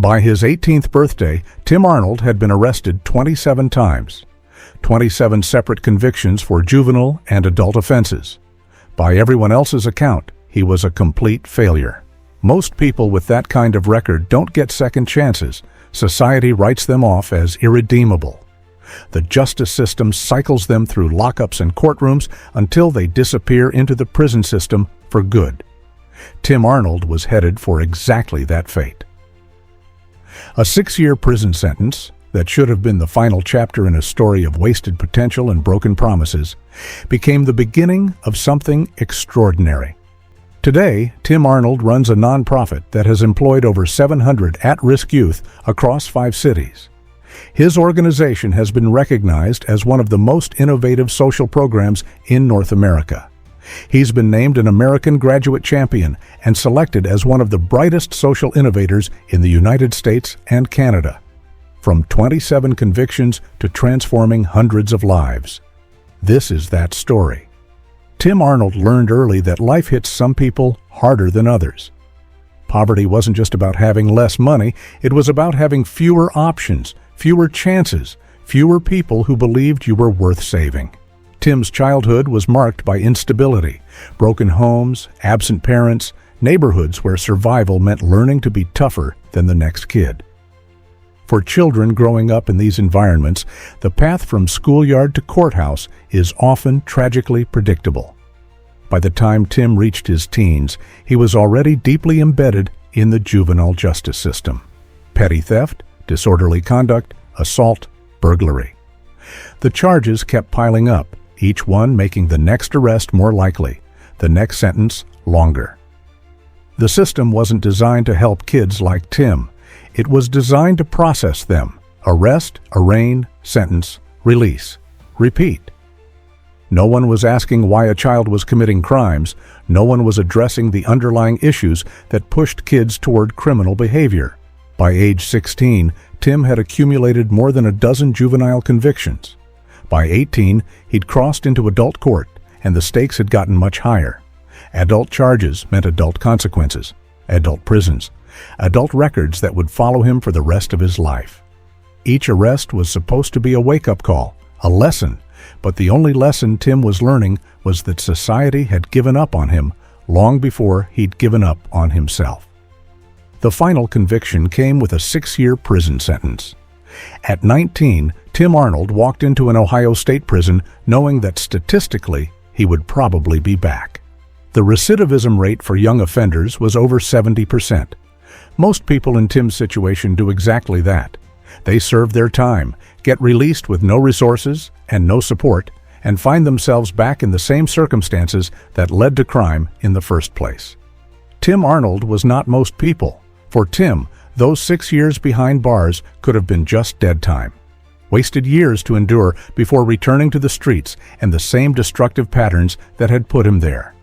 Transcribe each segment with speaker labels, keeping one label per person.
Speaker 1: By his 18th birthday, Tim Arnold had been arrested 27 times, 27 separate convictions for juvenile and adult offenses. By everyone else's account, he was a complete failure. Most people with that kind of record don't get second chances. Society writes them off as irredeemable. The justice system cycles them through lockups and courtrooms until they disappear into the prison system for good. Tim Arnold was headed for exactly that fate. A 6-year prison sentence that should have been the final chapter in a story of wasted potential and broken promises became the beginning of something extraordinary. Today, Tim Arnold runs a nonprofit that has employed over 700 at-risk youth across 5 cities. His organization has been recognized as one of the most innovative social programs in North America. He's been named an American Graduate Champion and selected as one of the brightest social innovators in the United States and Canada. From 27 convictions to transforming hundreds of lives. This is that story. Tim Arnold learned early that life hits some people harder than others. Poverty wasn't just about having less money, it was about having fewer options, fewer chances, fewer people who believed you were worth saving. Tim's childhood was marked by instability, broken homes, absent parents, neighborhoods where survival meant learning to be tougher than the next kid. For children growing up in these environments, the path from schoolyard to courthouse is often tragically predictable. By the time Tim reached his teens, he was already deeply embedded in the juvenile justice system. Petty theft, disorderly conduct, assault, burglary. The charges kept piling up, each one making the next arrest more likely, the next sentence longer. The system wasn't designed to help kids like Tim. It was designed to process them. Arrest, arraign, sentence, release, repeat. No one was asking why a child was committing crimes. No one was addressing the underlying issues that pushed kids toward criminal behavior. By age 16, Tim had accumulated more than a dozen juvenile convictions. By 18, he'd crossed into adult court, and the stakes had gotten much higher. Adult charges meant adult consequences, adult prisons, adult records that would follow him for the rest of his life. Each arrest was supposed to be a wake-up call, a lesson, but the only lesson Tim was learning was that society had given up on him long before he'd given up on himself. The final conviction came with a 6-year prison sentence. At 19, Tim Arnold walked into an Ohio state prison knowing that statistically he would probably be back. The recidivism rate for young offenders was over 70%. Most people in Tim's situation do exactly that. They serve their time, get released with no resources and no support, and find themselves back in the same circumstances that led to crime in the first place. Tim Arnold was not most people. For Tim, those 6 years behind bars could have been just dead time. Wasted years to endure before returning to the streets and the same destructive patterns that had put him there.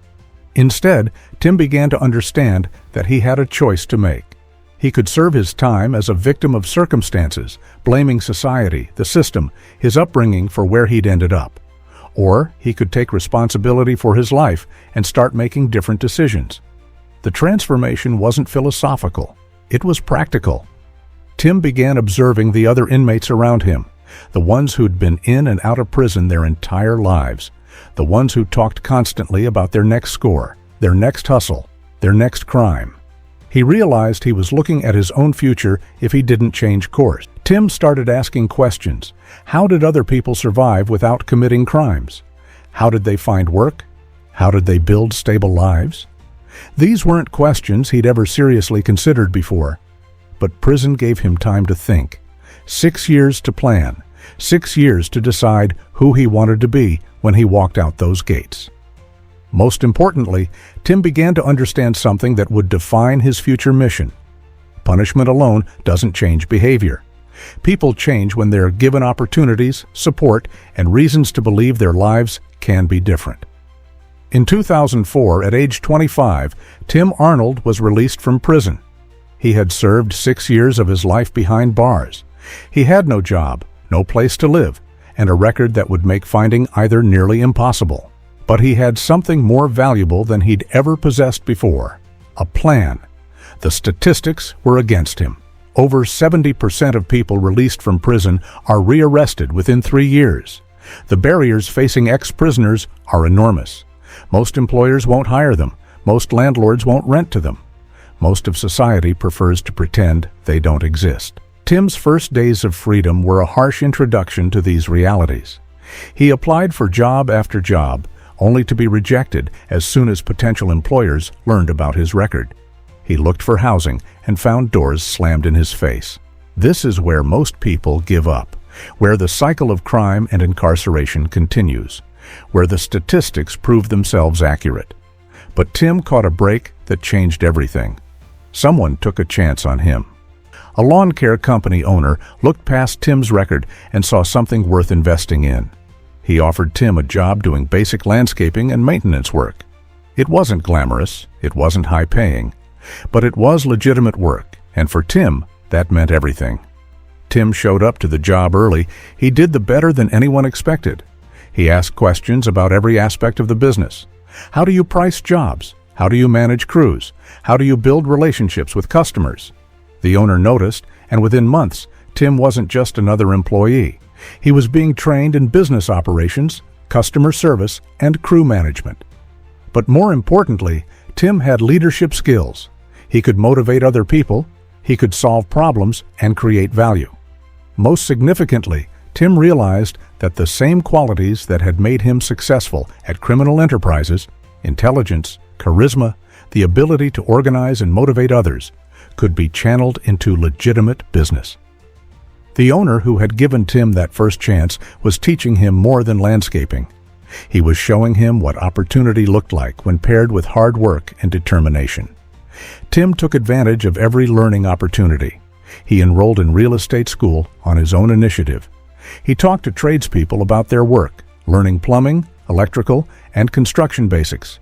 Speaker 1: Instead, Tim began to understand that he had a choice to make. He could serve his time as a victim of circumstances, blaming society, the system, his upbringing for where he'd ended up. Or he could take responsibility for his life and start making different decisions. The transformation wasn't philosophical. It was practical. Tim began observing the other inmates around him, the ones who'd been in and out of prison their entire lives, the ones who talked constantly about their next score, their next hustle, their next crime. He realized he was looking at his own future if he didn't change course. Tim started asking questions. How did other people survive without committing crimes? How did they find work? How did they build stable lives? These weren't questions he'd ever seriously considered before. But prison gave him time to think. 6 years to plan. 6 years to decide who he wanted to be when he walked out those gates. Most importantly, Tim began to understand something that would define his future mission. Punishment alone doesn't change behavior. People change when they're given opportunities, support, and reasons to believe their lives can be different. In 2004, at age 25, Tim Arnold was released from prison. He had served 6 years of his life behind bars. He had no job, no place to live, and a record that would make finding either nearly impossible. But he had something more valuable than he'd ever possessed before: a plan. The statistics were against him. Over 70% of people released from prison are rearrested within 3 years. The barriers facing ex-prisoners are enormous. Most employers won't hire them. Most landlords won't rent to them. Most of society prefers to pretend they don't exist. Tim's first days of freedom were a harsh introduction to these realities. He applied for job after job, only to be rejected as soon as potential employers learned about his record. He looked for housing and found doors slammed in his face. This is where most people give up, where the cycle of crime and incarceration continues, where the statistics prove themselves accurate. But Tim caught a break that changed everything. Someone took a chance on him. A lawn care company owner looked past Tim's record and saw something worth investing in. He offered Tim a job doing basic landscaping and maintenance work. It wasn't glamorous, it wasn't high-paying, but it was legitimate work, and for Tim, that meant everything. Tim showed up to the job early. He did the better than anyone expected. He asked questions about every aspect of the business. How do you price jobs? How do you manage crews? How do you build relationships with customers? The owner noticed, and within months, Tim wasn't just another employee. He was being trained in business operations, customer service, and crew management. But more importantly, Tim had leadership skills. He could motivate other people, he could solve problems, and create value. Most significantly, Tim realized that the same qualities that had made him successful at criminal enterprises, intelligence, charisma, the ability to organize and motivate others, could be channeled into legitimate business. The owner who had given Tim that first chance was teaching him more than landscaping. He was showing him what opportunity looked like when paired with hard work and determination. Tim took advantage of every learning opportunity. He enrolled in real estate school on his own initiative. He talked to tradespeople about their work, learning plumbing, electrical, and construction basics.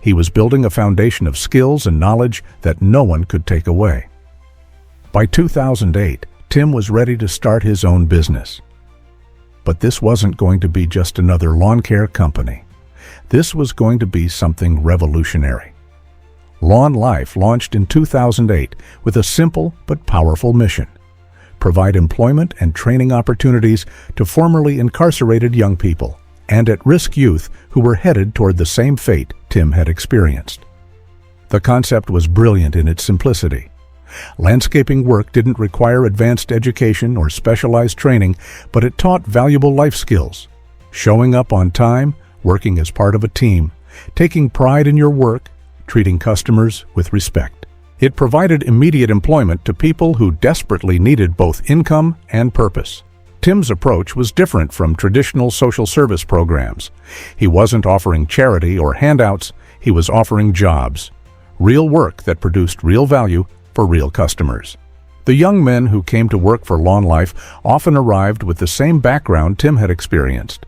Speaker 1: He was building a foundation of skills and knowledge that no one could take away. By 2008, Tim was ready to start his own business. But this wasn't going to be just another lawn care company. This was going to be something revolutionary. Lawn Life launched in 2008 with a simple but powerful mission: provide employment and training opportunities to formerly incarcerated young people and at-risk youth who were headed toward the same fate Tim had experienced. The concept was brilliant in its simplicity. Landscaping work didn't require advanced education or specialized training, but it taught valuable life skills: showing up on time, working as part of a team, taking pride in your work, treating customers with respect. It provided immediate employment to people who desperately needed both income and purpose. Tim's approach was different from traditional social service programs. He wasn't offering charity or handouts, he was offering jobs, real work that produced real value for real customers. The young men who came to work for Lawn Life often arrived with the same background Tim had experienced: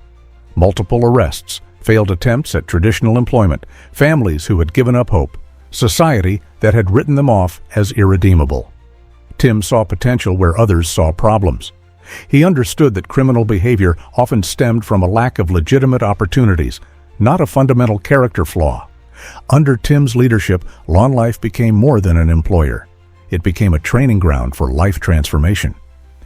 Speaker 1: multiple arrests, failed attempts at traditional employment, families who had given up hope, society that had written them off as irredeemable. Tim saw potential where others saw problems. He understood that criminal behavior often stemmed from a lack of legitimate opportunities, not a fundamental character flaw. Under Tim's leadership, Lawn Life became more than an employer. It became a training ground for life transformation.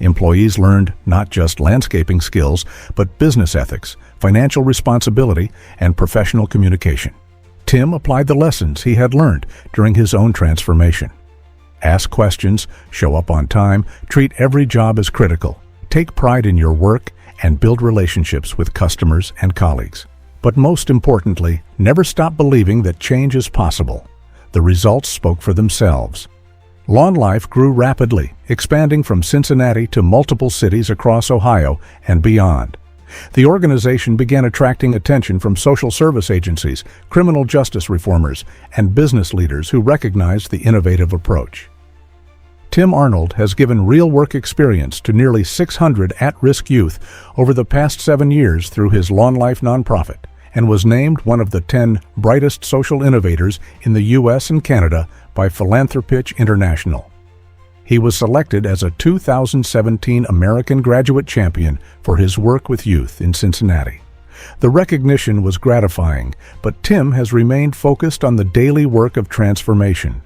Speaker 1: Employees learned not just landscaping skills, but business ethics, financial responsibility, and professional communication. Tim applied the lessons he had learned during his own transformation. Ask questions, show up on time, treat every job as critical, take pride in your work, and build relationships with customers and colleagues. But most importantly, never stop believing that change is possible. The results spoke for themselves. Lawn Life grew rapidly, expanding from Cincinnati to multiple cities across Ohio and beyond. The organization began attracting attention from social service agencies, criminal justice reformers, and business leaders who recognized the innovative approach. Tim Arnold has given real work experience to nearly 600 at-risk youth over the past 7 years through his Lawn Life nonprofit, and was named one of the 10 brightest social innovators in the U.S. and Canada by Philanthropitch International. He was selected as a 2017 American Graduate Champion for his work with youth in Cincinnati. The recognition was gratifying, but Tim has remained focused on the daily work of transformation.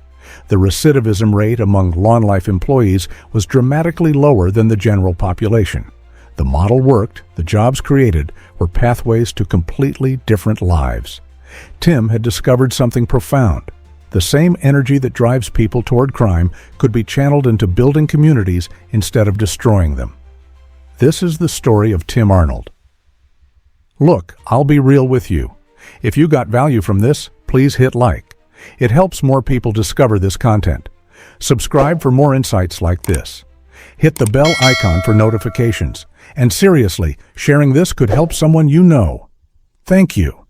Speaker 1: The recidivism rate among Lawn Life employees was dramatically lower than the general population. The model worked, the jobs created were pathways to completely different lives. Tim had discovered something profound. The same energy that drives people toward crime could be channeled into building communities instead of destroying them. This is the story of Tim Arnold. Look, I'll be real with you. If you got value from this, please hit like. It helps more people discover this content. Subscribe for more insights like this. Hit the bell icon for notifications. And seriously, sharing this could help someone you know. Thank you.